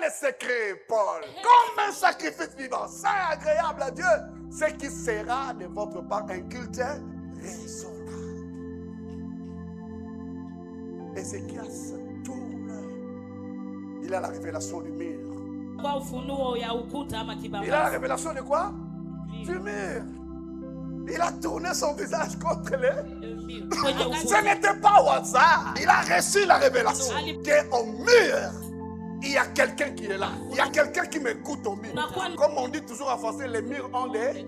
le secret, Paul. Comme un sacrifice vivant, saint, agréable à Dieu, ce qui sera de votre part un culte raisonnable. Ézéchias tourne. Il a la révélation du mur. Il a la révélation de quoi? Du mur. Il a tourné son visage contre les. Ce n'était pas au hasard. Il a reçu la révélation qu'au mur, il y a quelqu'un qui est là. Il y a quelqu'un qui m'écoute au mur. Comme on dit toujours en français, les murs ont des...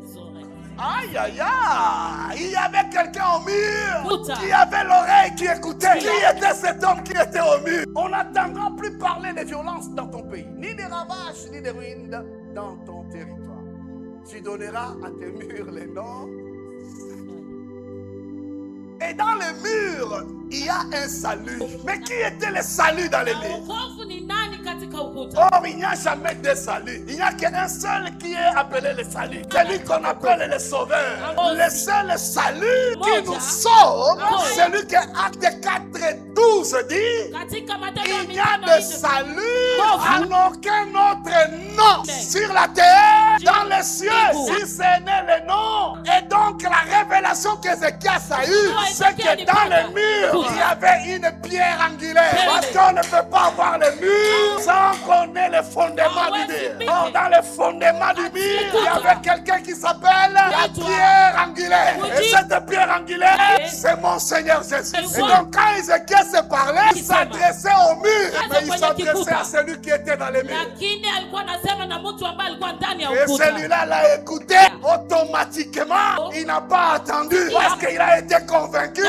Aïe, aïe, aïe. Il y avait quelqu'un au mur qui avait l'oreille qui écoutait. Qui était cet homme qui était au mur? On n'entendra plus parler de violence dans ton pays, ni de ravages, ni de ruines dans ton territoire. Tu donneras à tes murs les noms. Et dans les murs, il y a un salut. Mais qui était le salut dans les murs? Or, il n'y a jamais de salut. Il n'y a qu'un seul qui est appelé le salut. Celui qu'on appelle le sauveur. Le seul salut qui nous sauve, celui que Acte 4:12 dit, il n'y a de salut en aucun autre nom sur la terre, dans les cieux, si ce n'est le nom. Et donc la révélation qu'Ézéchias a eue, c'est que dans les murs, il y avait une pierre angulaire. Parce qu'on ne peut pas avoir les murs sans qu'on ait le fondement du mur. Or, dans le fondement du mur, il y avait quelqu'un qui s'appelle la pierre angulaire. Et cette pierre angulaire, c'est mon Seigneur Jésus. Et donc, quand Ézéchias se parlait, il s'adressait au mur. Mais il s'adressait à celui qui était dans les murs. Et celui-là l'a écouté automatiquement. Il n'a pas attendu parce qu'il a été convaincu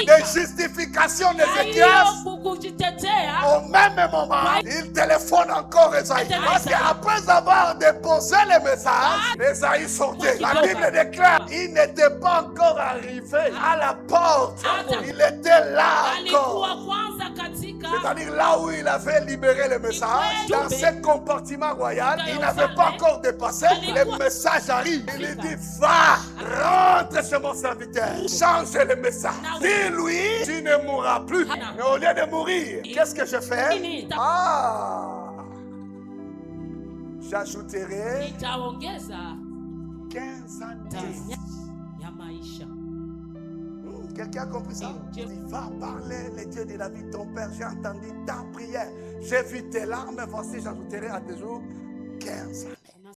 des justifications d'Ézéchias. Au même moment, il téléphone encore Esaïe. Parce qu'après avoir déposé le message, Esaïe sortait. La Bible déclare qu'il n'était pas encore arrivé à la porte. Il était là encore. C'est-à-dire là où il avait libéré le message, dans ce compartiment royal, il n'avait pas encore dépassé. Le message arrive. Il lui dit, va, rentre chez mon serviteur. Change le message. Dis-lui, tu ne mourras plus. Mais au lieu de mourir, qu'est-ce que je fais? J'ajouterai 15 années. Quelqu'un a compris ça? Il va parler, le Dieu de la vie, ton Père, j'ai entendu ta prière. J'ai vu tes larmes, voici j'ajouterai à tes jours 15 années.